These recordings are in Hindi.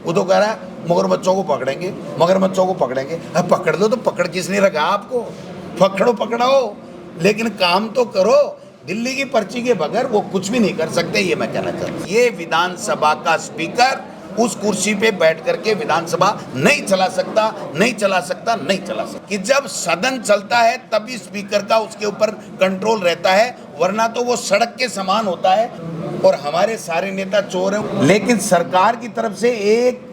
वो तो कह रहा है मगरमच्छों को पकड़ेंगे, मगरमच्छों को पकड़ेंगे। अब पकड़ लो तो पकड़ किसने रखा आपको? पकड़ो पकड़ाओ, लेकिन काम तो करो। दिल्ली की पर्ची के बगैर वो कुछ भी नहीं कर सकते, ये मैं कहना चाहता हूँ। ये विधानसभा का स्पीकर उस कुर्सी पे बैठ करके विधानसभा नहीं चला सकता, नहीं चला सकता, नहीं चला सकता। कि जब सदन चलता है तभी स्पीकर का उसके ऊपर कंट्रोल रहता है, वरना तो वो सड़क के समान होता है। और हमारे सारे नेता चोर हैं, लेकिन सरकार की तरफ से एक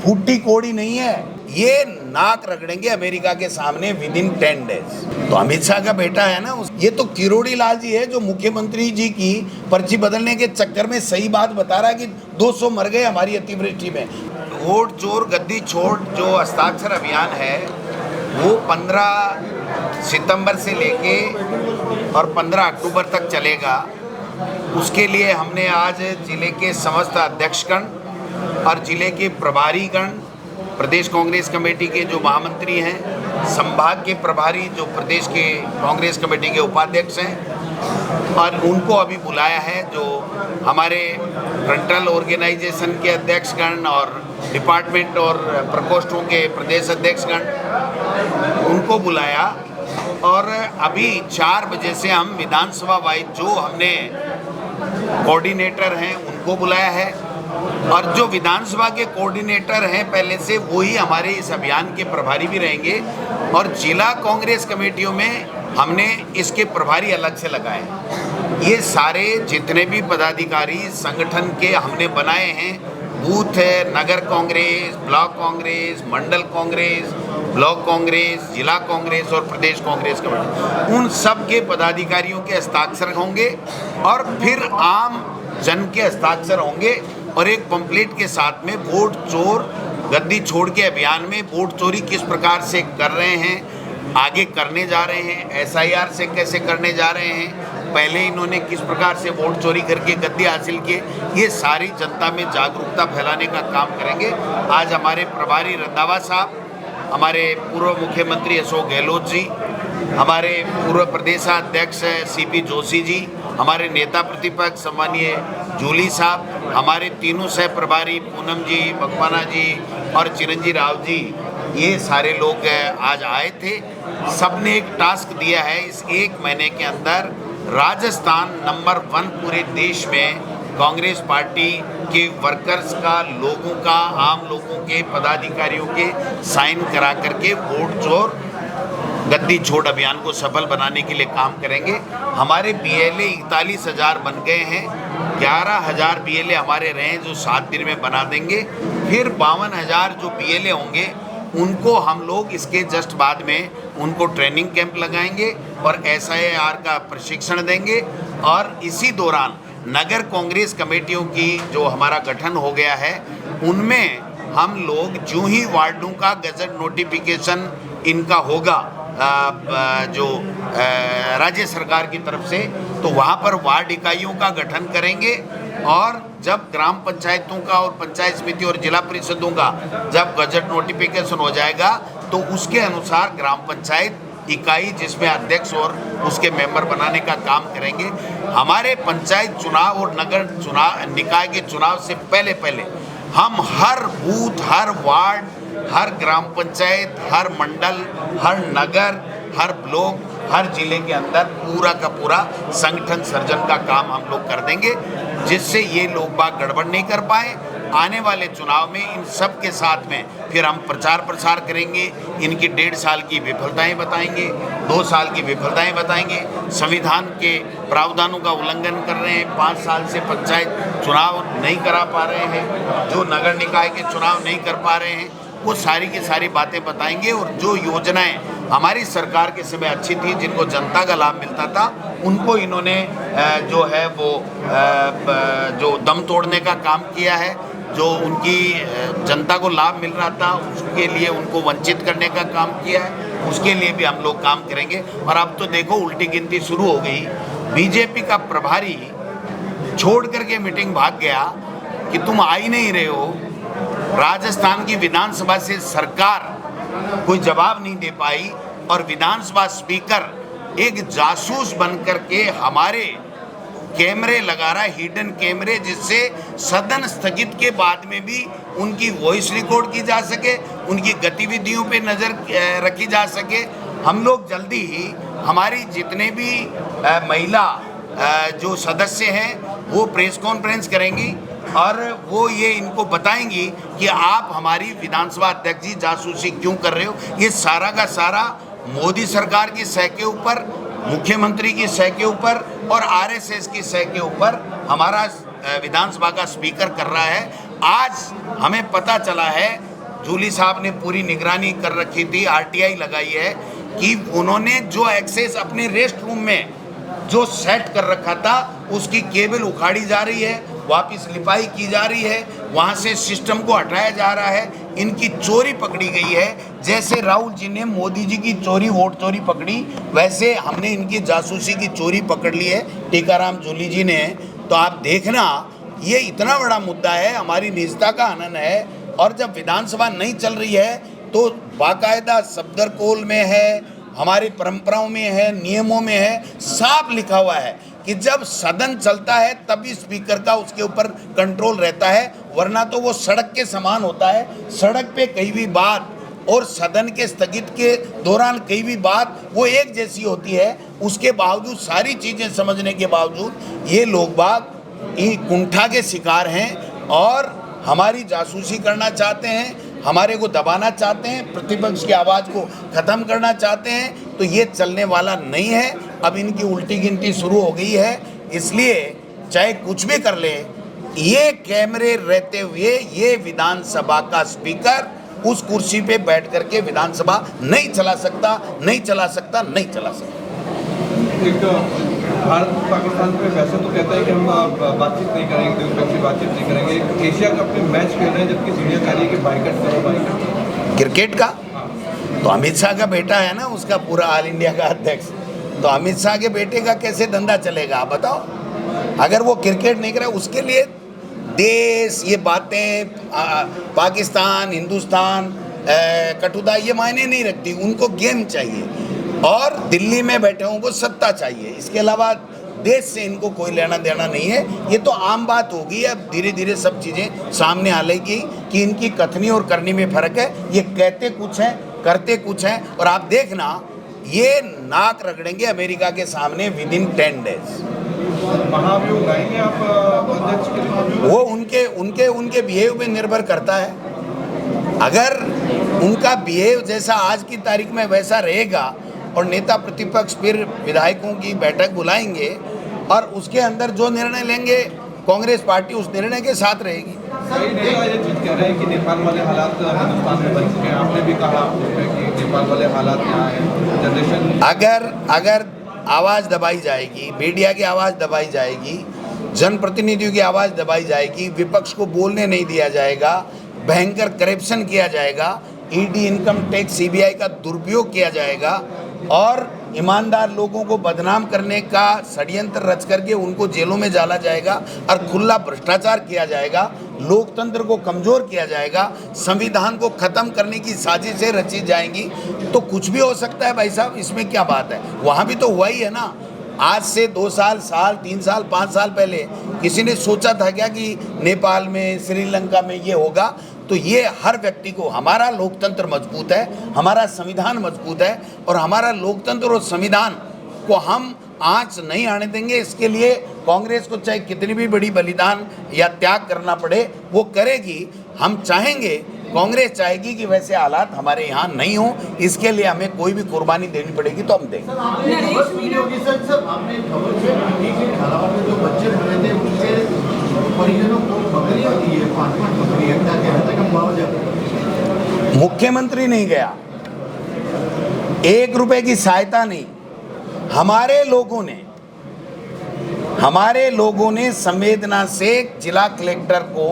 फूटी कोड़ी नहीं है। ये नाक रगड़ेंगे अमेरिका के सामने विद इन 10 डेज। तो अमित शाह का बेटा है ना, ये तो किरोड़ी लाल जी है जो मुख्यमंत्री जी की पर्ची बदलने के चक्कर में सही बात बता रहा है कि 200 मर गए हमारी अतिवृष्टि में। वोट चोर गद्दी छोड़ जो हस्ताक्षर अभियान है वो 15 सितंबर से लेके और 15 अक्टूबर तक चलेगा। उसके लिए हमने आज जिले के समस्त अध्यक्षगण और जिले के प्रभारीगण, प्रदेश कांग्रेस कमेटी के जो महामंत्री हैं, संभाग के प्रभारी जो प्रदेश के कांग्रेस कमेटी के उपाध्यक्ष हैं, और उनको अभी बुलाया है। जो हमारे फ्रंटल ऑर्गेनाइजेशन के अध्यक्षगण और डिपार्टमेंट और प्रकोष्ठों के प्रदेश अध्यक्षगण, उनको बुलाया। और अभी 4 बजे से हम विधानसभा वाइज जो हमने कोऑर्डिनेटर हैं उनको बुलाया है, और जो विधानसभा के कोऑर्डिनेटर हैं पहले से वही हमारे इस अभियान के प्रभारी भी रहेंगे। और जिला कांग्रेस कमेटियों में हमने इसके प्रभारी अलग से लगाए हैं। ये सारे जितने भी पदाधिकारी संगठन के हमने बनाए हैं, बूथ है, नगर कांग्रेस, ब्लॉक कांग्रेस, मंडल कांग्रेस, ब्लॉक कांग्रेस, जिला कांग्रेस और प्रदेश कांग्रेस कमेटी, उन सब के पदाधिकारियों के हस्ताक्षर होंगे और फिर आम जन के हस्ताक्षर होंगे। और एक पंपलेट के साथ में वोट चोर गद्दी छोड़ के अभियान में वोट चोरी किस प्रकार से कर रहे हैं, आगे करने जा रहे हैं, SIR से कैसे करने जा रहे हैं, पहले इन्होंने किस प्रकार से वोट चोरी करके गद्दी हासिल किए, ये सारी जनता में जागरूकता फैलाने का काम करेंगे। आज हमारे प्रभारी रंधावा साहब, हमारे पूर्व मुख्यमंत्री अशोक गहलोत जी, हमारे पूर्व प्रदेशाध्यक्ष CP जोशी जी, हमारे नेता प्रतिपक्ष सम्मानीय जूली साहब, हमारे तीनों सह प्रभारी पूनम जी, मकवाना जी और चिरंजी राव जी, ये सारे लोग आज आए थे। सबने एक टास्क दिया है, इस 1 महीने के अंदर राजस्थान नंबर 1 पूरे देश में कांग्रेस पार्टी के वर्कर्स का, लोगों का, आम लोगों के, पदाधिकारियों के साइन करा करके वोट चोर गद्दी छोड़ अभियान को सफल बनाने के लिए काम करेंगे। हमारे BLA 41,000 बन गए हैं, 11,000 BLA हमारे रहे हैं जो 7 दिन में बना देंगे। फिर 52,000 जो BLA होंगे उनको हम लोग इसके जस्ट बाद में उनको ट्रेनिंग कैंप लगाएंगे और SIR का प्रशिक्षण देंगे। और इसी दौरान नगर कांग्रेस कमेटियों की जो हमारा गठन हो गया है उनमें हम लोग जो ही वार्डों का गजट नोटिफिकेशन इनका होगा जो राज्य सरकार की तरफ से, तो वहाँ पर वार्ड इकाइयों का गठन करेंगे। और जब ग्राम पंचायतों का और पंचायत समिति और जिला परिषदों का जब गजट नोटिफिकेशन हो जाएगा तो उसके अनुसार ग्राम पंचायत इकाई जिसमें अध्यक्ष और उसके मेंबर बनाने का काम करेंगे। हमारे पंचायत चुनाव और नगर चुनाव, निकाय के चुनाव से पहले हम हर बूथ, हर वार्ड, हर ग्राम पंचायत, हर मंडल, हर नगर, हर ब्लॉक, हर जिले के अंदर पूरा का पूरा संगठन सर्जन का काम हम लोग कर देंगे, जिससे ये लोग बाग गड़बड़ नहीं कर पाए। आने वाले चुनाव में इन सब के साथ में फिर हम प्रचार प्रसार करेंगे, इनकी 1.5 साल की विफलताएं बताएंगे, 2 साल की विफलताएं बताएंगे, संविधान के प्रावधानों का उल्लंघन कर रहे हैं, 5 साल से पंचायत चुनाव नहीं करा पा रहे हैं, जो नगर निकाय के चुनाव नहीं कर पा रहे हैं, वो सारी की सारी बातें बताएंगे। और जो योजनाएं हमारी सरकार के समय अच्छी थी, जिनको जनता का लाभ मिलता था, उनको इन्होंने जो है वो जो दम तोड़ने का काम किया है। जो उनकी जनता को लाभ मिल रहा था उसके लिए उनको वंचित करने का काम किया है, उसके लिए भी हम लोग काम करेंगे। और अब तो देखो उल्टी गिनती शुरू हो गई, बीजेपी का प्रभारी छोड़ करके मीटिंग भाग गया कि तुम आ ही नहीं रहे हो। राजस्थान की विधानसभा से सरकार कोई जवाब नहीं दे पाई और विधानसभा स्पीकर एक जासूस बनकर के हमारे कैमरे लगा रहा है, हिडन कैमरे, जिससे सदन स्थगित के बाद में भी उनकी वॉइस रिकॉर्ड की जा सके, उनकी गतिविधियों पे नज़र रखी जा सके। हम लोग जल्दी ही हमारी जितने भी महिला जो सदस्य हैं वो प्रेस कॉन्फ्रेंस करेंगी और वो ये इनको बताएंगी कि आप हमारी विधानसभा अध्यक्ष जी जासूसी क्यों कर रहे हो। ये सारा का सारा मोदी सरकार की सह के ऊपर, मुख्यमंत्री की सह के ऊपर और आरएसएस की सह के ऊपर हमारा विधानसभा का स्पीकर कर रहा है। आज हमें पता चला है, जूली साहब ने पूरी निगरानी कर रखी थी, आरटीआई लगाई है, कि उन्होंने जो एक्सेस अपने रेस्ट रूम में जो सेट कर रखा था उसकी केबल उखाड़ी जा रही है, वापस लिपाई की जा रही है, वहाँ से सिस्टम को हटाया जा रहा है। इनकी चोरी पकड़ी गई है। जैसे राहुल जी ने मोदी जी की चोरी, वोट चोरी पकड़ी, वैसे हमने इनकी जासूसी की चोरी पकड़ ली है टीकाराम जूली जी ने। तो आप देखना, ये इतना बड़ा मुद्दा है, हमारी निजता का हनन है। और जब विधानसभा नहीं चल रही है तो बाकायदा सफदरकोल में है, हमारी परंपराओं में है, नियमों में है, साफ लिखा हुआ है कि जब सदन चलता है तभी स्पीकर का उसके ऊपर कंट्रोल रहता है, वरना तो वो सड़क के समान होता है। सड़क पे कहीं भी बात और सदन के स्थगित के दौरान कहीं भी बात वो एक जैसी होती है। उसके बावजूद, सारी चीज़ें समझने के बावजूद ये लोग बाग कुंठा के शिकार हैं और हमारी जासूसी करना चाहते हैं, हमारे को दबाना चाहते हैं, प्रतिपक्ष की आवाज़ को ख़त्म करना चाहते हैं। तो ये चलने वाला नहीं है। अब इनकी उल्टी गिनती शुरू हो गई है। इसलिए चाहे कुछ भी कर ले, ये कैमरे रहते हुए ये विधानसभा का स्पीकर उस कुर्सी पे बैठ करके विधानसभा नहीं चला सकता, नहीं चला सकता, नहीं चला सकता। एक भारत पाकिस्तान पे वैसे तो कहता है कि हम बातचीत नहीं करेंगे, द्विपक्षीय बातचीत नहीं करेंगे। एशिया कप में मैच खेल रहे हैं जबकि दुनिया कह रही है कि बाइकआउट करो, बाइकआउट करो। क्रिकेट का तो अमित शाह का बेटा है ना, उसका पूरा ऑल इंडिया का अध्यक्ष। तो अमित शाह के बेटे का कैसे धंधा चलेगा आप बताओ। अगर वो क्रिकेट नहीं करे, उसके लिए देश, ये बातें पाकिस्तान, हिंदुस्तान, कटुता, ये मायने नहीं रखती। उनको गेम चाहिए और दिल्ली में बैठे को सत्ता चाहिए। इसके अलावा देश से इनको कोई लेना देना नहीं है। ये तो आम बात होगी। अब धीरे धीरे सब चीज़ें सामने आ लेगी कि इनकी कथनी और करनी में फ़र्क है। ये कहते कुछ हैं, करते कुछ हैं। और आप देखना, ये नाक रगड़ेंगे अमेरिका के सामने विद इन 10 डेज। महाभियोग लाएंगे आप अध्यक्ष के लिए? वो उनके बिहेव पे निर्भर करता है। अगर उनका बिहेव जैसा आज की तारीख में वैसा रहेगा और नेता प्रतिपक्ष फिर विधायकों की बैठक बुलाएंगे और उसके अंदर जो निर्णय लेंगे कांग्रेस पार्टी उस निर्णय के साथ रहेगी। कई नेता ये चीज़ कह रहे हैं कि नेपाल वाले हालात हिंदुस्तान में बन चुके हैं। आपने भी कहा कि नेपाल वाले हालात यहाँ हैं। जनरेशन अगर आवाज़ दबाई जाएगी, मीडिया की आवाज़ दबाई जाएगी, जनप्रतिनिधियों की आवाज़ दबाई जाएगी, विपक्ष को बोलने नहीं दिया जाएगा, भयंकर करप्शन किया जाएगा, ईडी, इनकम टैक्स, सीबीआई का दुरुपयोग किया जाएगा और ईमानदार लोगों को बदनाम करने का षड्यंत्र रच करके उनको जेलों में डाला जाएगा और खुला भ्रष्टाचार किया जाएगा, लोकतंत्र को कमज़ोर किया जाएगा, संविधान को ख़त्म करने की साजिशें रची जाएंगी। तो कुछ भी हो सकता है भाई साहब, इसमें क्या बात है। वहाँ भी तो हुआ ही है ना। आज से 2 साल, 3 साल, 5 साल पहले किसी ने सोचा था क्या कि नेपाल में, श्रीलंका में ये होगा। तो ये हर व्यक्ति को, हमारा लोकतंत्र मजबूत है, हमारा संविधान मजबूत है और हमारा लोकतंत्र और संविधान को हम आंच नहीं आने देंगे। इसके लिए कांग्रेस को चाहे कितनी भी बड़ी बलिदान या त्याग करना पड़े वो करेगी। हम चाहेंगे, कांग्रेस चाहेगी कि वैसे हालात हमारे यहाँ नहीं हो। इसके लिए हमें कोई भी कुर्बानी देनी पड़ेगी तो हम देंगे। मुख्यमंत्री नहीं गया, 1 रुपए की सहायता नहीं। हमारे लोगों ने संवेदना से जिला कलेक्टर को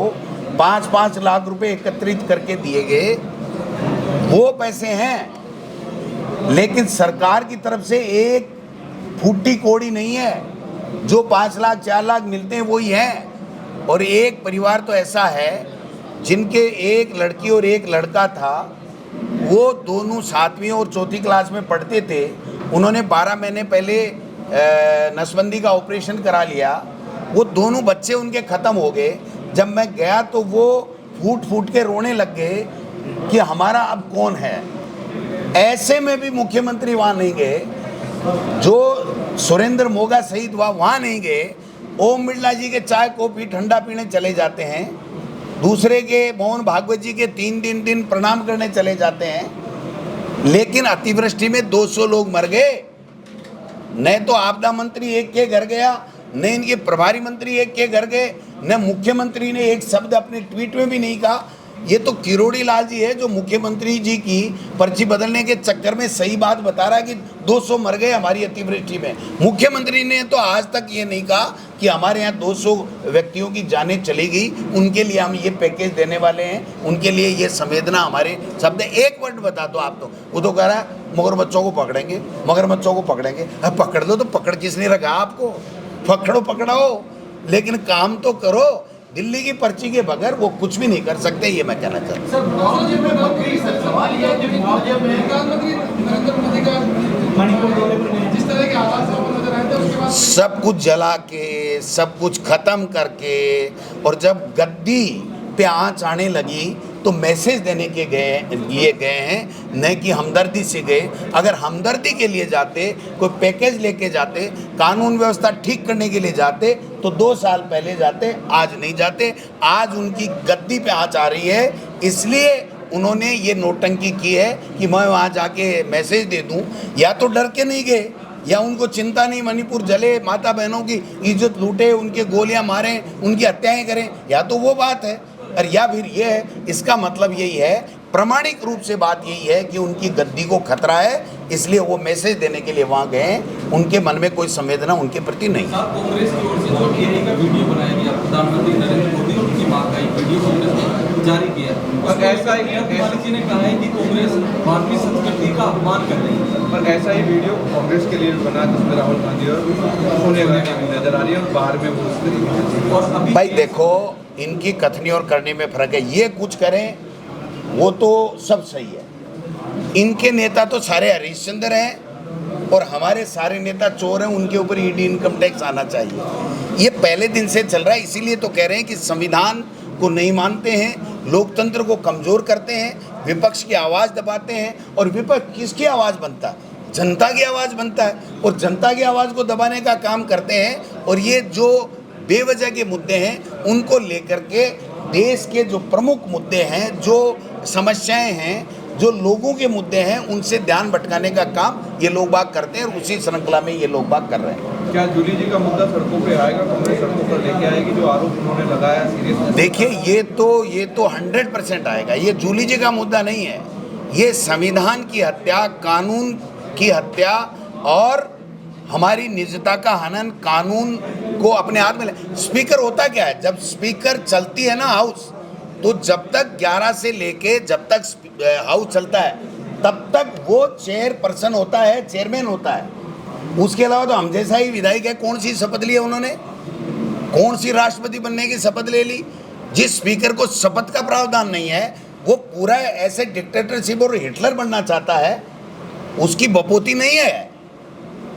5-5 लाख रुपए एकत्रित करके दिए गए। वो पैसे हैं, लेकिन सरकार की तरफ से एक फूटी कौड़ी नहीं है। जो 5 लाख 4 लाख मिलते हैं वही हैं। और एक परिवार तो ऐसा है जिनके एक लड़की और एक लड़का था, वो दोनों 7वीं और 4थी क्लास में पढ़ते थे। उन्होंने 12 महीने पहले नसबंदी का ऑपरेशन करा लिया वो दोनों बच्चे उनके ख़त्म हो गए। जब मैं गया तो वो फूट फूट के रोने लग गए कि हमारा अब कौन है। ऐसे में भी मुख्यमंत्री वहाँ नहीं गए, जो सुरेंद्र मोगा शहीद हुआ वहाँ नहीं गए। ओम बिरला जी के चाय कॉफ़ी ठंडा पीने चले जाते हैं, दूसरे के मोहन भागवत जी के 3 दिन प्रणाम करने चले जाते हैं। लेकिन अतिवृष्टि में 200 लोग मर गए। न तो आपदा मंत्री एक के घर गया, न इनके प्रभारी मंत्री एक के घर गए, न मुख्यमंत्री ने एक शब्द अपने ट्वीट में भी नहीं कहा। ये तो किरोड़ी लाल जी है जो मुख्यमंत्री जी की पर्ची बदलने के चक्कर में सही बात बता रहा है कि 200 मर गए हमारी अतिवृष्टि में। मुख्यमंत्री ने तो आज तक ये नहीं कहा कि हमारे यहाँ 200 व्यक्तियों की जानें चली गई, उनके लिए हम ये पैकेज देने वाले हैं, उनके लिए ये संवेदना हमारे शब्द। एक वर्ड बता दो आप। तो वो तो कह रहा है मगरमच्छों को पकड़ेंगे, मगरमच्छों को पकड़ेंगे। अब पकड़ लो तो पकड़ किसने रखा आपको? पकड़ो पकड़ाओ, लेकिन काम तो करो। दिल्ली की पर्ची के बगैर वो कुछ भी नहीं कर सकते, ये मैं कहना चाहता हूँ। सर, मुआवजे में बकरी सर सवाल यह है कि मुआवजे में प्रधानमंत्री नरेंद्र मोदी का मणिपुर दौरे पर जिस तरह के हालात से नजर आए थे, उसके बाद सब कुछ जला के, सब कुछ खत्म करके, और जब गद्दी पे आँच आने लगी तो मैसेज देने के लिए गए हैं, न कि हमदर्दी से गए। अगर हमदर्दी के लिए जाते, कोई पैकेज लेके जाते, कानून व्यवस्था ठीक करने के लिए जाते तो 2 साल पहले जाते, आज नहीं जाते। आज उनकी गद्दी पे आँच आ रही है, इसलिए उन्होंने ये नौटंकी की है कि मैं वहाँ जाके मैसेज दे दूँ। या तो डर के नहीं गए, या उनको चिंता नहीं मणिपुर जले, माता बहनों की इज्जत लूटे, उनके गोलियां मारें, उनकी हत्याएं करें, या तो वो बात है। और या फिर ये है, इसका मतलब यही है, प्रामाणिक रूप से बात यही है कि उनकी गद्दी को खतरा है, इसलिए वो मैसेज देने के लिए वहाँ गए। उनके मन में कोई संवेदना उनके प्रति नहीं। कांग्रेस की ओर से जो एआई का वीडियो बनाया गया, प्रधानमंत्री नरेंद्र मोदी और उनकी मां का एक वीडियो कांग्रेस ने जारी किया। और ऐसा ही जी ने कहा है कि कांग्रेस भारतीय संस्कृति का अपमान कर रही है। पर ऐसा ही वीडियो कांग्रेस के लिए भी बना जिसमें राहुल गांधी और सोनिया गांधी भी नजर आ रही है, और बाहर में वो उस तरीके। और अभी भाई देखो, इनकी कथनी और करने में फर्क है। ये कुछ करें वो तो सब सही है, इनके नेता तो सारे हरिश्चंद्र हैं और हमारे सारे नेता चोर हैं, उनके ऊपर ईडी इनकम टैक्स आना चाहिए। ये पहले दिन से चल रहा है। इसीलिए तो कह रहे हैं कि संविधान को नहीं मानते हैं, लोकतंत्र को कमज़ोर करते हैं, विपक्ष की आवाज़ दबाते हैं। और विपक्ष किसकी आवाज़ बनता है? जनता की आवाज़ बनता है, और जनता की आवाज़ को दबाने का काम करते हैं। और ये जो बेवजह के मुद्दे हैं उनको लेकर के देश के जो प्रमुख मुद्दे हैं, जो समस्याएं हैं, जो लोगों के मुद्दे हैं, उनसे ध्यान भटकाने का काम ये लोग बाग करते हैं, और उसी श्रृंखला में ये लोग बाग कर रहे हैं। क्या जूली जी का मुद्दा सड़कों पे आएगा? कांग्रेस सड़कों पर लेके आएगी जो आरोप उन्होंने लगाया सीरियस? देखिए, ये तो 100% आएगा। ये जूली जी का मुद्दा नहीं है, ये संविधान की हत्या, कानून की हत्या और हमारी निजता का हनन, कानून को अपने हाथ में। स्पीकर होता क्या है? जब स्पीकर चलती है ना हाउस, तो जब तक 11 से लेके जब तक हाउस चलता है तब तक वो चेयरपर्सन होता है, चेयरमैन होता है। उसके अलावा तो हम जैसा ही विधायक है। कौन सी शपथ ली है उन्होंने? कौन सी राष्ट्रपति बनने की शपथ ले ली? जिस स्पीकर को शपथ का प्रावधान नहीं है, वो पूरा ऐसे डिक्टेटरशिप और हिटलर बनना चाहता है, उसकी बपोती नहीं है।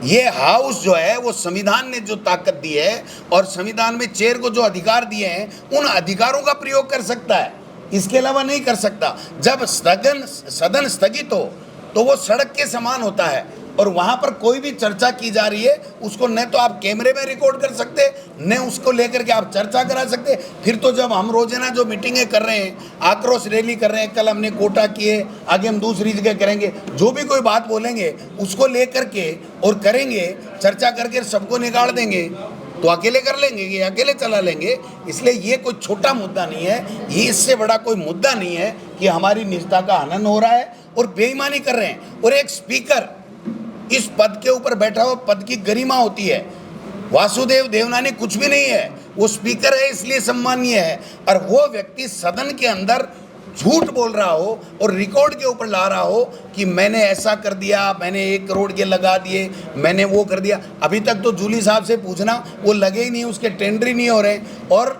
ये हाउस जो है वो संविधान ने जो ताकत दी है और संविधान में चेयर को जो अधिकार दिए हैं, उन अधिकारों का प्रयोग कर सकता है, इसके अलावा नहीं कर सकता। जब सदन स्थगित हो तो वो सड़क के समान होता है, और वहाँ पर कोई भी चर्चा की जा रही है उसको न तो आप कैमरे में रिकॉर्ड कर सकते, न उसको लेकर के आप चर्चा करा सकते। फिर तो जब हम रोजाना जो मीटिंगें कर रहे हैं, आक्रोश रैली कर रहे हैं, कल हमने कोटा किए, आगे हम दूसरी जगह करेंगे, जो भी कोई बात बोलेंगे उसको लेकर के और करेंगे, चर्चा करके सबको निकाल देंगे, तो अकेले कर लेंगे कि अकेले चला लेंगे। इसलिए ये कोई छोटा मुद्दा नहीं है, ये इससे बड़ा कोई मुद्दा नहीं है कि हमारी निजता का हनन हो रहा है और बेईमानी कर रहे हैं। और एक स्पीकर इस पद के ऊपर बैठा हुआ, पद की गरिमा होती है। वासुदेव देवनानी कुछ भी नहीं है, वो स्पीकर है इसलिए सम्मानीय है। और वो व्यक्ति सदन के अंदर झूठ बोल रहा हो और रिकॉर्ड के ऊपर ला रहा हो कि मैंने ऐसा कर दिया, मैंने 1 करोड़ के लगा दिए, मैंने वो कर दिया। अभी तक तो जूली साहब से पूछना, वो लगे ही नहीं, उसके टेंडर ही नहीं हो रहे। और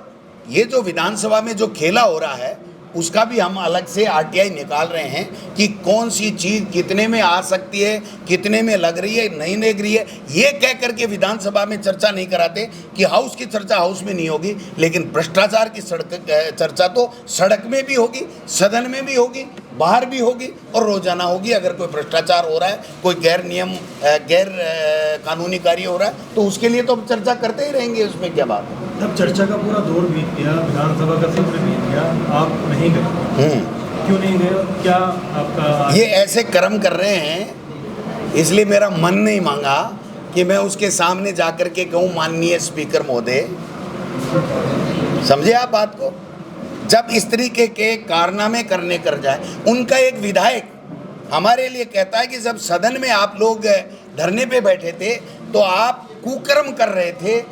ये जो विधानसभा में जो खेला हो रहा है उसका भी हम अलग से आरटीआई निकाल रहे हैं कि कौन सी चीज़ कितने में आ सकती है, कितने में लग रही है, नहीं लग रही है। ये कह करके विधानसभा में चर्चा नहीं कराते कि हाउस की चर्चा हाउस में नहीं होगी, लेकिन भ्रष्टाचार की चर्चा तो सड़क में भी होगी, सदन में भी होगी, बाहर भी होगी और रोजाना होगी। अगर कोई भ्रष्टाचार हो रहा है, कोई गैर कानूनी कार्य हो रहा है, तो उसके लिए तो हम चर्चा करते ही रहेंगे, उसमें क्या बात है। अब चर्चा का पूरा दौर बीत गया, विधानसभा का सत्र बीत गया, आप नहीं गए, क्यों नहीं गए और क्या आपका? ये ऐसे कर्म कर रहे हैं, इसलिए मेरा मन नहीं मांगा कि मैं उसके सामने जाकर के कहूँ माननीय स्पीकर महोदय। समझे आप बात को? जब इस तरीके के कारनामे करने कर जाए, उनका एक विधायक हमारे लिए कहता है कि जब सदन में आप लोग धरने पे बैठे थे तो आप कुकर्म कर रहे थे,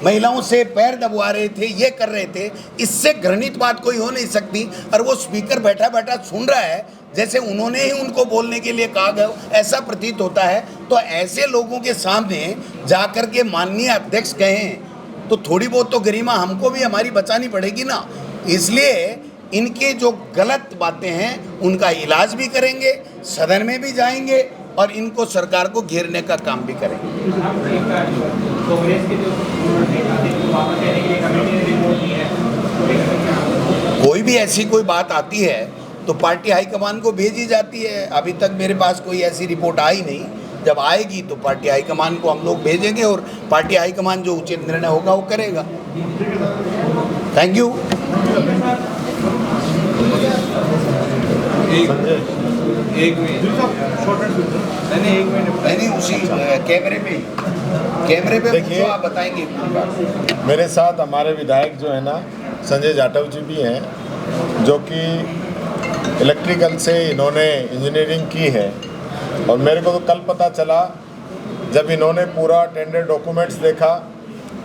महिलाओं से पैर दबवा रहे थे, ये कर रहे थे। इससे घृणित बात कोई हो नहीं सकती। और वो स्पीकर बैठा बैठा सुन रहा है जैसे उन्होंने ही उनको बोलने के लिए कहा गया, ऐसा प्रतीत होता है। तो ऐसे लोगों के सामने जाकर के माननीय अध्यक्ष कहें तो थोड़ी बहुत तो गरिमा हमको भी हमारी बचानी पड़ेगी ना। इसलिए इनके जो गलत बातें हैं उनका इलाज भी करेंगे, सदन में भी जाएंगे और इनको सरकार को घेरने का काम भी करेंगे। कोई भी ऐसी कोई बात आती है तो पार्टी हाईकमान को भेजी जाती है। अभी तक मेरे पास कोई ऐसी रिपोर्ट आई नहीं। जब आएगी तो पार्टी हाईकमान को हम लोग भेजेंगे और पार्टी हाईकमान जो उचित निर्णय होगा वो करेगा। Thank you. एक मिनट नहीं, उसी कैमरे पे देखिए, आप बताएंगे। मेरे साथ हमारे विधायक जो है ना संजय जाटव जी भी हैं, जो कि इलेक्ट्रिकल से इन्होंने इंजीनियरिंग की है। और मेरे को तो कल पता चला जब इन्होंने पूरा टेंडर डॉक्यूमेंट्स देखा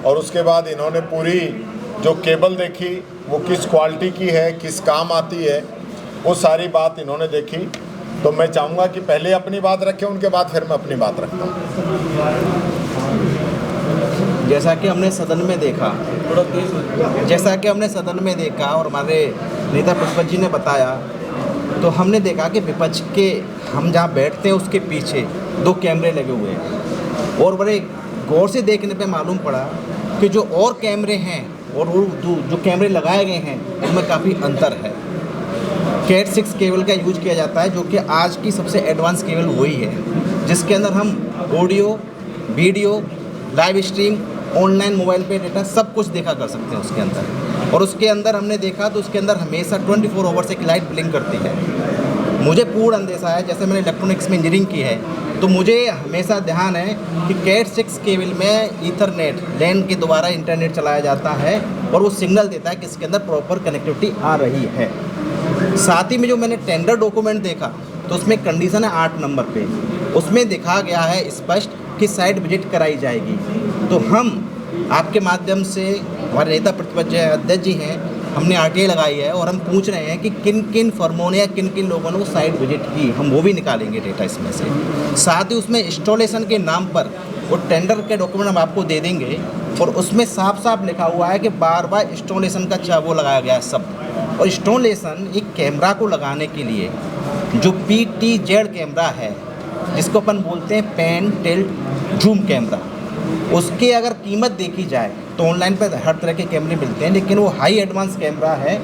और उसके बाद इन्होंने पूरी जो केबल देखी वो किस क्वालिटी की है, किस काम आती है, वो सारी बात इन्होंने देखी। तो मैं चाहूँगा कि पहले अपनी बात रखें, उनके बाद फिर मैं अपनी बात रखता हूँ। जैसा कि हमने सदन में देखा और हमारे नेता प्रतिपक्ष जी ने बताया, तो हमने देखा कि विपक्ष के हम जहाँ बैठते हैं उसके पीछे 2 कैमरे लगे हुए हैं और बड़े गौर से देखने पे मालूम पड़ा कि जो और कैमरे हैं और वो जो कैमरे लगाए गए हैं उनमें काफ़ी अंतर है। कैट 6 केबल का यूज किया जाता है, जो कि आज की सबसे एडवांस केबल वही है जिसके अंदर हम audio, video, live stream, online mobile पे डेटा सब कुछ देखा कर सकते हैं उसके अंदर। और उसके अंदर हमने देखा तो उसके अंदर हमेशा 24 आवर्स एक लाइट ब्लिंक करती है। मुझे पूर्ण अंदेशा है, जैसे मैंने इलेक्ट्रॉनिक्स में इंजीनियरिंग की है, तो मुझे हमेशा ध्यान है कि कैट 6 केबल में ईथरनेट लैन के द्वारा इंटरनेट चलाया जाता है और वो सिग्नल देता है कि इसके अंदर प्रॉपर कनेक्टिविटी आ रही है। साथ ही में जो मैंने टेंडर डॉक्यूमेंट देखा तो उसमें कंडीशन है 8 नंबर पे, उसमें दिखा गया है स्पष्ट कि साइट विजिट कराई जाएगी। तो हम आपके माध्यम से, हमारे नेता प्रतिपक्ष अध्यक्ष जी हैं, हमने आरटीआई लगाई है और हम पूछ रहे हैं कि किन किन फर्मों ने या किन किन लोगों ने वो साइट विजिट की, हम वो भी निकालेंगे डेटा इसमें से। साथ ही उसमें इंस्टॉलेशन के नाम पर वो टेंडर के डॉक्यूमेंट हम आपको दे देंगे और उसमें साफ साफ लिखा हुआ है कि बार इंस्टॉलेशन का वो लगाया गया है सब। और इंस्टॉलेशन एक कैमरा को लगाने के लिए जो PTZ कैमरा है, जिसको अपन बोलते हैं पैन टिल्ट जूम कैमरा, उसकी अगर कीमत देखी जाए तो ऑनलाइन पर हर तरह के कैमरे मिलते हैं, लेकिन वो हाई एडवांस कैमरा है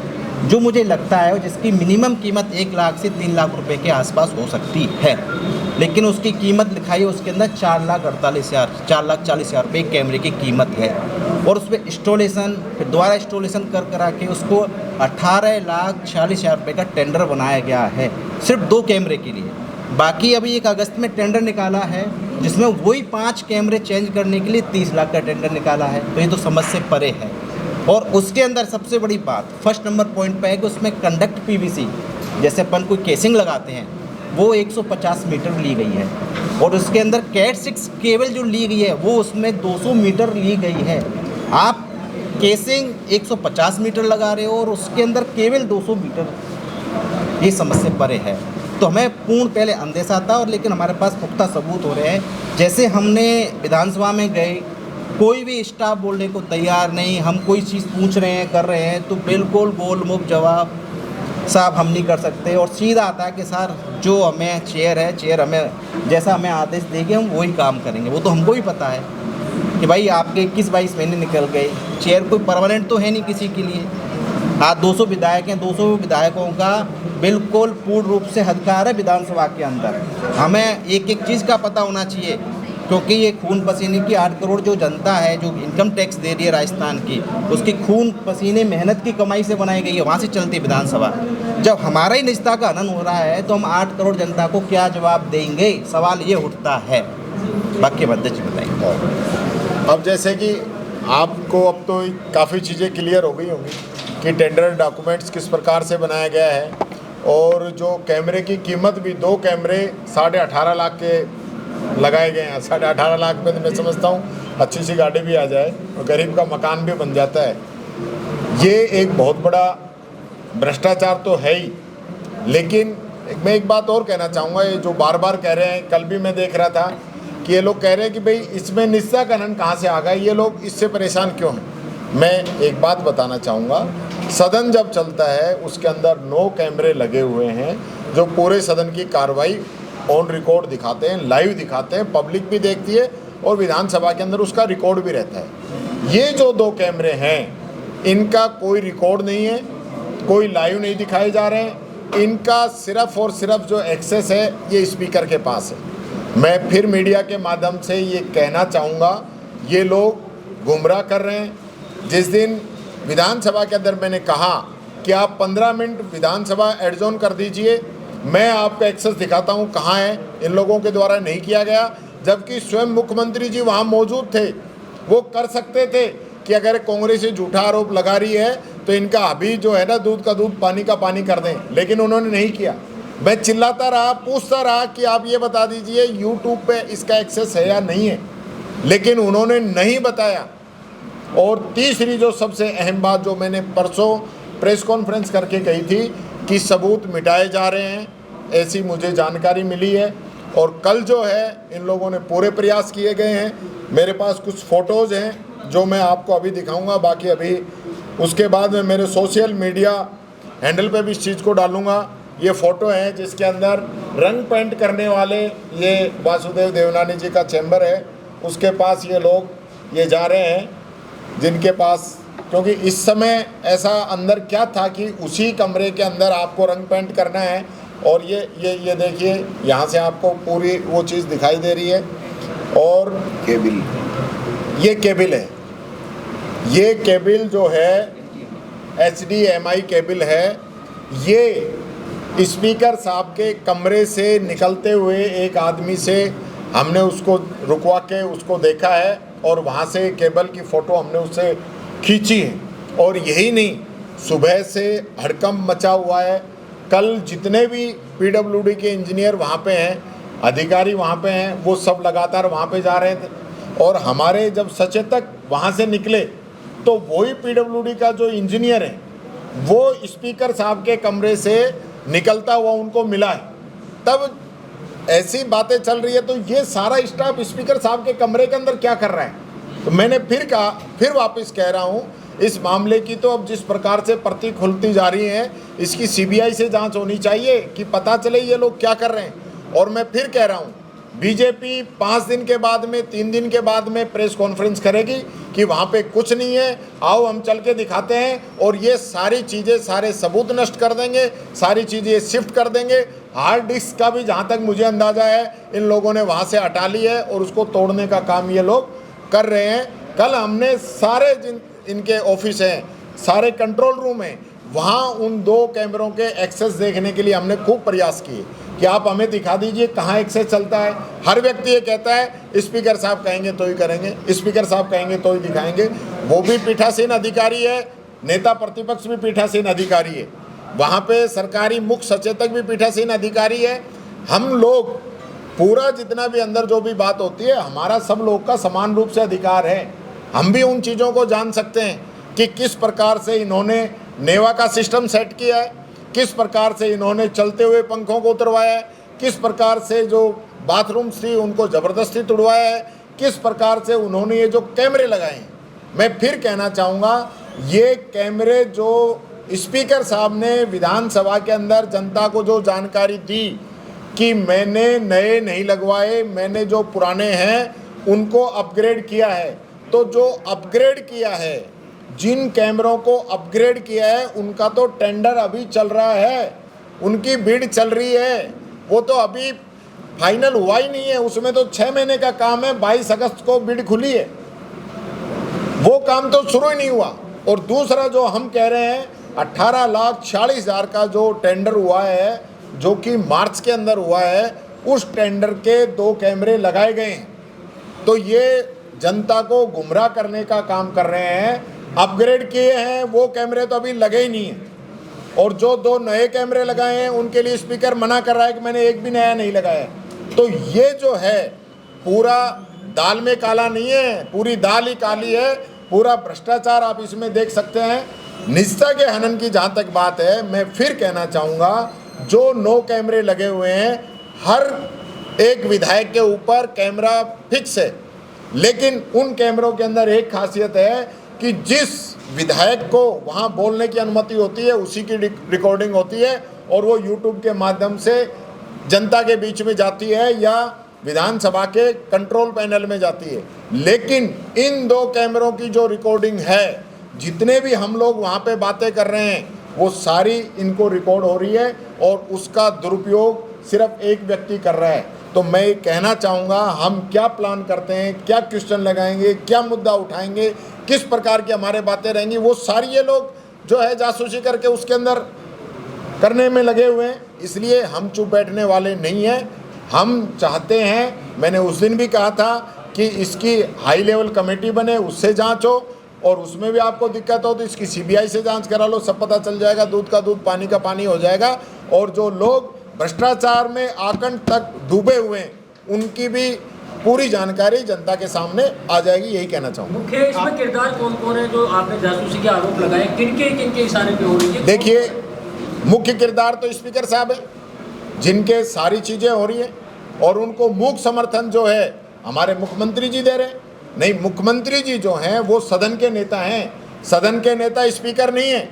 जो मुझे लगता है जिसकी मिनिमम कीमत 1 लाख से 3 लाख रुपए के आसपास हो सकती है। लेकिन उसकी कीमत लिखाई है उसके अंदर 4,40,000 रुपये कैमरे की कीमत है। और उस पर इंस्टॉलेशन, फिर दोबारा इंस्टॉलेशन करा के उसको 18,40,000 रुपये का टेंडर बनाया गया है सिर्फ 2 कैमरे के लिए। बाकी अभी 1 अगस्त में टेंडर निकाला है जिसमें वही 5 कैमरे चेंज करने के लिए 30 लाख का टेंडर निकाला है। तो ये तो समझ से परे है। और उसके अंदर सबसे बड़ी बात फर्स्ट नंबर पॉइंट पे है कि उसमें कंडक्ट PVC, जैसे अपन कोई केसिंग लगाते हैं, वो 150 मीटर ली गई है। और उसके अंदर कैट 6 केबल जो ली गई है वो उसमें 200 मीटर ली गई है। आप केसिंग 150 मीटर लगा रहे हो और उसके अंदर केवल 200 मीटर, ये समझ से परे है। तो हमें पूर्ण पहले अंदेशा था और लेकिन हमारे पास पुख्ता सबूत हो रहे हैं। जैसे हमने विधानसभा में गए, कोई भी स्टाफ बोलने को तैयार नहीं, हम कोई चीज़ पूछ रहे हैं, कर रहे हैं तो बिल्कुल गोलमुख जवाब, साहब हम नहीं कर सकते, और सीधा आता है कि सर जो हमें चेयर हमें जैसा हमें आदेश देंगे हम वही काम करेंगे। वो तो हमको भी पता है कि भाई आपके 21-22 महीने निकल गए, चेयर कोई परमानेंट तो है नहीं किसी के लिए। आज 200 विधायक हैं, 200 विधायकों का बिल्कुल पूर्ण रूप से अधिकार है विधानसभा के अंदर। हमें एक एक चीज़ का पता होना चाहिए, क्योंकि ये खून पसीने की 8 करोड़ जो जनता है जो इनकम टैक्स दे रही है राजस्थान की, उसकी खून पसीने मेहनत की कमाई से बनाई गई है, वहाँ से चलती है विधानसभा। जब हमारा ही निजता का हनन हो रहा है तो हम 8 करोड़ जनता को क्या जवाब देंगे, सवाल ये उठता है। बाकी अध्यक्ष बताइए। अब जैसे कि आपको अब तो काफ़ी चीज़ें क्लियर हो गई होंगी कि टेंडर डॉक्यूमेंट्स किस प्रकार से बनाया गया है, और जो कैमरे की कीमत भी 2 कैमरे 18.5 लाख के लगाए गए हैं। 18.5 लाख में तो मैं समझता हूँ अच्छी सी गाड़ी भी आ जाए और गरीब का मकान भी बन जाता है। ये एक बहुत बड़ा भ्रष्टाचार तो है ही, लेकिन मैं एक बात और कहना चाहूँगा, ये जो बार बार कह रहे हैं, कल भी मैं देख रहा था कि ये लोग कह रहे हैं कि भाई इसमें निस्सा का खनन कहाँ से आ गया, ये लोग इससे परेशान क्यों हैं। मैं एक बात बताना चाहूँगा, सदन जब चलता है उसके अंदर 9 कैमरे लगे हुए हैं जो पूरे सदन की कार्रवाई ऑन रिकॉर्ड दिखाते हैं, लाइव दिखाते हैं, पब्लिक भी देखती है और विधानसभा के अंदर उसका रिकॉर्ड भी रहता है। ये जो 2 कैमरे हैं इनका कोई रिकॉर्ड नहीं है, कोई लाइव नहीं दिखाए जा रहे हैं, इनका सिर्फ और सिर्फ जो एक्सेस है ये स्पीकर के पास है। मैं फिर मीडिया के माध्यम से ये कहना चाहूँगा, ये लोग गुमराह कर रहे हैं। जिस दिन विधानसभा के अंदर मैंने कहा कि आप 15 मिनट विधानसभा एडजॉर्न कर दीजिए, मैं आपका एक्सेस दिखाता हूं कहां है, इन लोगों के द्वारा नहीं किया गया, जबकि स्वयं मुख्यमंत्री जी वहां मौजूद थे। वो कर सकते थे कि अगर कांग्रेस झूठा आरोप लगा रही है तो इनका अभी जो है ना दूध का दूध पानी का पानी कर दें, लेकिन उन्होंने नहीं किया। मैं चिल्लाता रहा, पूछता रहा कि आप ये बता दीजिए यूट्यूब पे इसका एक्सेस है या नहीं है, लेकिन उन्होंने नहीं बताया। और तीसरी जो सबसे अहम बात जो मैंने परसों प्रेस कॉन्फ्रेंस करके कही थी कि सबूत मिटाए जा रहे हैं, ऐसी मुझे जानकारी मिली है। और कल जो है इन लोगों ने पूरे प्रयास किए गए हैं। मेरे पास कुछ फ़ोटोज़ हैं जो मैं आपको अभी दिखाऊंगा, बाकी अभी उसके बाद में मेरे सोशल मीडिया हैंडल पे भी इस चीज़ को डालूंगा। ये फ़ोटो है जिसके अंदर रंग पेंट करने वाले, ये वासुदेव देवनानी जी का चैम्बर है, उसके पास ये लोग ये जा रहे हैं, जिनके पास, क्योंकि इस समय ऐसा अंदर क्या था कि उसी कमरे के अंदर आपको रंग पेंट करना है। और ये देखिए यहाँ से आपको पूरी वो चीज़ दिखाई दे रही है। और केबिल, ये केबिल है, ये केबिल जो है HDMI केबिल है। ये स्पीकर साहब के कमरे से निकलते हुए एक आदमी से हमने उसको रुकवा के उसको देखा है और वहाँ से केबल की फ़ोटो हमने उससे खींची है। और यही नहीं, सुबह से हड़कंप मचा हुआ है। कल जितने भी PWD के इंजीनियर वहाँ पे हैं, अधिकारी वहाँ पे हैं, वो सब लगातार वहाँ पे जा रहे थे। और हमारे जब सचेतक वहाँ से निकले तो वही PWD का जो इंजीनियर है वो स्पीकर साहब के कमरे से निकलता हुआ उनको मिला है। तब ऐसी बातें चल रही है तो ये सारा स्टाफ स्पीकर साहब के कमरे के अंदर क्या कर रहा है। तो मैंने फिर कहा, फिर वापस कह रहा हूँ, इस मामले की तो अब जिस प्रकार से प्रति खुलती जा रही है, इसकी CBI से जांच होनी चाहिए कि पता चले ये लोग क्या कर रहे हैं। और मैं फिर कह रहा हूँ, बीजेपी 5 दिन के बाद में, 3 दिन के बाद में प्रेस कॉन्फ्रेंस करेगी कि वहाँ पे कुछ नहीं है, आओ हम चल के दिखाते हैं और ये सारी चीज़ें, सारे सबूत नष्ट कर देंगे, सारी चीज़ें शिफ्ट कर देंगे। हार्ड डिस्क का भी जहाँ तक मुझे अंदाज़ा है इन लोगों ने वहाँ से हटा ली है और उसको तोड़ने का काम ये लोग कर रहे हैं। कल हमने सारे जिन इनके ऑफिस हैं, सारे कंट्रोल रूम हैं, वहाँ उन 2 कैमरों के एक्सेस देखने के लिए हमने खूब प्रयास किए कि आप हमें दिखा दीजिए कहाँ एक्सेस चलता है। हर व्यक्ति ये कहता है स्पीकर साहब कहेंगे तो ही करेंगे, स्पीकर साहब कहेंगे तो ही दिखाएंगे। वो भी पीठासीन अधिकारी है, नेता प्रतिपक्ष भी पीठासीन अधिकारी है, वहाँ पे सरकारी मुख्य सचेतक भी पीठासीन अधिकारी है। हम लोग पूरा जितना भी अंदर जो भी बात होती है, हमारा सब लोग का समान रूप से अधिकार है। हम भी उन चीज़ों को जान सकते हैं कि किस प्रकार से इन्होंने नेवा का सिस्टम सेट किया है, किस प्रकार से इन्होंने चलते हुए पंखों को उतरवाया है, किस प्रकार से जो बाथरूम्स थी उनको ज़बरदस्ती तुड़वाया है, किस प्रकार से उन्होंने ये जो कैमरे लगाए हैं। मैं फिर कहना चाहूँगा, ये कैमरे जो स्पीकर साहब ने विधानसभा के अंदर जनता को जो जानकारी दी कि मैंने नए नहीं लगवाए, मैंने जो पुराने हैं उनको अपग्रेड किया है, तो जो अपग्रेड किया है, जिन कैमरों को अपग्रेड किया है उनका तो टेंडर अभी चल रहा है, उनकी बिड चल रही है, वो तो अभी फाइनल हुआ ही नहीं है। उसमें तो 6 महीने का काम है, 22 अगस्त को बिड खुली है, वो काम तो शुरू ही नहीं हुआ। और दूसरा जो हम कह रहे हैं 18,40,000 का जो टेंडर हुआ है, जो कि मार्च के अंदर हुआ है, उस टेंडर के 2 कैमरे लगाए गए हैं। तो ये जनता को गुमराह करने का काम कर रहे हैं। अपग्रेड किए हैं वो कैमरे तो अभी लगे ही नहीं हैं, और जो 2 नए कैमरे लगाए हैं उनके लिए स्पीकर मना कर रहा है कि मैंने एक भी नया नहीं लगाया। तो ये जो है पूरा दाल में काला नहीं है, पूरी दाल ही काली है, पूरा भ्रष्टाचार आप इसमें देख सकते हैं। निजता के हनन की जहाँ तक बात है, मैं फिर कहना चाहूँगा, जो 9 कैमरे लगे हुए हैं, हर एक विधायक के ऊपर कैमरा फिक्स है, लेकिन उन कैमरों के अंदर एक खासियत है कि जिस विधायक को वहाँ बोलने की अनुमति होती है उसी की रिकॉर्डिंग होती है, और वो यूट्यूब के माध्यम से जनता के बीच में जाती है या विधानसभा के कंट्रोल पैनल में जाती है। लेकिन इन 2 कैमरों की जो रिकॉर्डिंग है, जितने भी हम लोग वहाँ पे बातें कर रहे हैं, वो सारी इनको रिकॉर्ड हो रही है, और उसका दुरुपयोग सिर्फ एक व्यक्ति कर रहा है। तो मैं ये कहना चाहूँगा, हम क्या प्लान करते हैं, क्या क्वेश्चन लगाएंगे, क्या मुद्दा उठाएंगे, किस प्रकार की हमारे बातें रहेंगी, वो सारी ये लोग जो है जासूसी करके उसके अंदर करने में लगे हुए हैं। इसलिए हम चुप बैठने वाले नहीं हैं। हम चाहते हैं, मैंने उस दिन भी कहा था कि इसकी हाई लेवल कमेटी बने, उससे जांच हो, और उसमें भी आपको दिक्कत हो तो इसकी CBI से जांच करा लो, सब पता चल जाएगा, दूध का दूध पानी का पानी हो जाएगा। और जो लोग भ्रष्टाचार में आकंठ तक डूबे हुए हैं, उनकी भी पूरी जानकारी जनता के सामने आ जाएगी, यही कहना चाहूँगा। मुख्य इसमें किरदार कौन कौन है जो आपने जासूसी के आरोप लगाए, किनके इशारे पे हो रही है? देखिए, मुख्य किरदार तो स्पीकर साहब है, जिनके सारी चीज़ें हो रही हैं, और उनको मूक समर्थन जो है हमारे मुख्यमंत्री जी दे रहे हैं। नहीं, मुख्यमंत्री जी जो हैं वो सदन के नेता हैं, सदन के नेता स्पीकर नहीं है,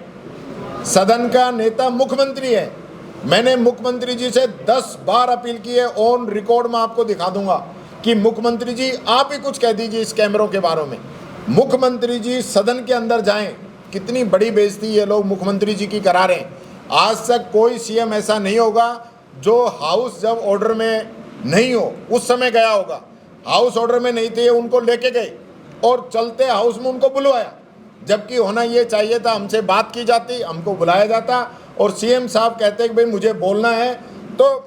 सदन का नेता मुख्यमंत्री है। मैंने मुख्यमंत्री जी से 10 बार अपील की है, ऑन रिकॉर्ड में आपको दिखा दूंगा कि मुख्यमंत्री जी आप ही कुछ कह दीजिए इस कैमरों के बारे में। मुख्यमंत्री जी सदन के अंदर जाएं, कितनी बड़ी बेइज्जती ये लोग मुख्यमंत्री जी की करा रहे हैं। आज तक कोई CM ऐसा नहीं होगा जो हाउस जब ऑर्डर में नहीं हो उस समय गया होगा। हाउस ऑर्डर में नहीं थे, उनको लेके गए और चलते हाउस में उनको बुलवाया, जबकि होना ये चाहिए था, हमसे बात की जाती, हमको बुलाया जाता, और CM साहब कहते कि भाई मुझे बोलना है, तो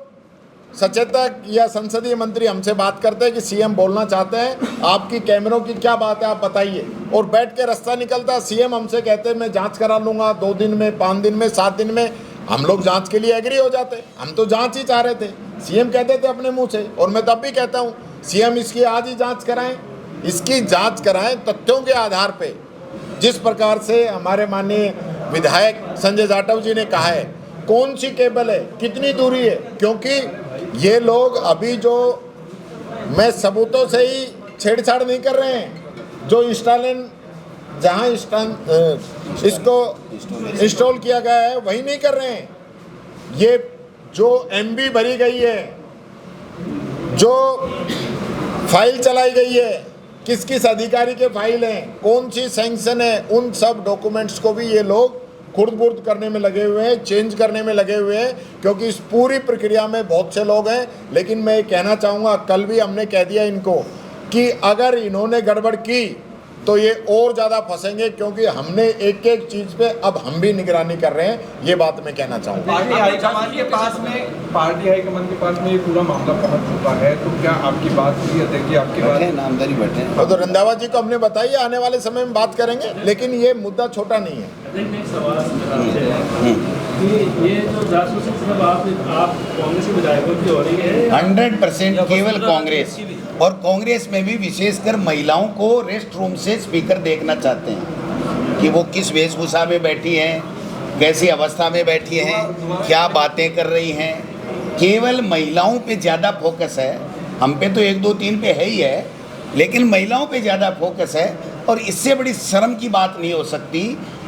सचेतक या संसदीय मंत्री हमसे बात करते हैं कि CM बोलना चाहते हैं, आपकी कैमरों की क्या बात है आप बताइए, और बैठ के रास्ता निकलता। CM हमसे कहते हैं मैं जांच करा लूँगा 2 दिन में, 5 दिन में, 7 दिन में। हम लोग जांच के लिए एग्री हो जाते, हम तो जांच ही चाह रहे थे। CM कहते थे अपने मुँह से, और मैं तब भी कहता हूँ CM इसकी आज ही जाँच कराएँ, इसकी जाँच कराएँ तथ्यों के आधार पर। जिस प्रकार से हमारे माननीय विधायक संजय जाटव जी ने कहा है, कौन सी केबल है, कितनी दूरी है, क्योंकि ये लोग अभी जो, मैं सबूतों से ही छेड़छाड़ नहीं कर रहे हैं, जो इंस्टॉलन जहाँ इसको इंस्टॉल किया गया है वही नहीं कर रहे हैं। ये जो MB भरी गई है, जो फाइल चलाई गई है, किस किस अधिकारी के फाइल हैं, कौन सी सैंक्शन है, उन सब डॉक्यूमेंट्स को भी ये लोग खुर्द-बुर्द करने में लगे हुए हैं, चेंज करने में लगे हुए हैं, क्योंकि इस पूरी प्रक्रिया में बहुत से लोग हैं। लेकिन मैं ये कहना चाहूँगा, कल भी हमने कह दिया इनको कि अगर इन्होंने गड़बड़ की तो ये और ज़्यादा फंसेंगे, क्योंकि हमने एक एक चीज़ पे अब हम भी निगरानी कर रहे हैं। ये बात मैं कहना चाहूँगा। पार्टी हाईकमान के पास में ये पूरा मामला पहुंच चुका है, तो क्या आपकी बात हुई है? देखिए आपकी बात नामदारी बैठे, और तो रंधावा जी को हमने बताइए, आने वाले समय में बात करेंगे, लेकिन ये मुद्दा छोटा नहीं है। ये जो जासूसी सब आप कांग्रेस के विधायकों की हो रही है 100% केवल कांग्रेस, और कांग्रेस में भी विशेषकर महिलाओं को रेस्ट रूम से स्पीकर देखना चाहते हैं कि वो किस वेशभूषा में बैठी हैं, कैसी अवस्था में बैठी हैं, क्या बातें कर रही हैं। केवल महिलाओं पे ज़्यादा फोकस है, हम पे तो 1, 2, 3 पे है ही है, लेकिन महिलाओं पे ज़्यादा फोकस है। और इससे बड़ी शर्म की बात नहीं हो सकती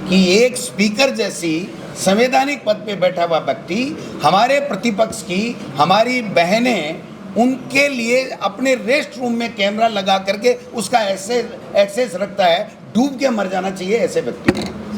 कि एक स्पीकर जैसी संवैधानिक पद पे बैठा हुआ व्यक्ति हमारे प्रतिपक्ष की हमारी बहनें उनके लिए अपने रेस्ट रूम में कैमरा लगा करके उसका एक्सेस रखता है, डूब के मर जाना चाहिए ऐसे व्यक्ति को।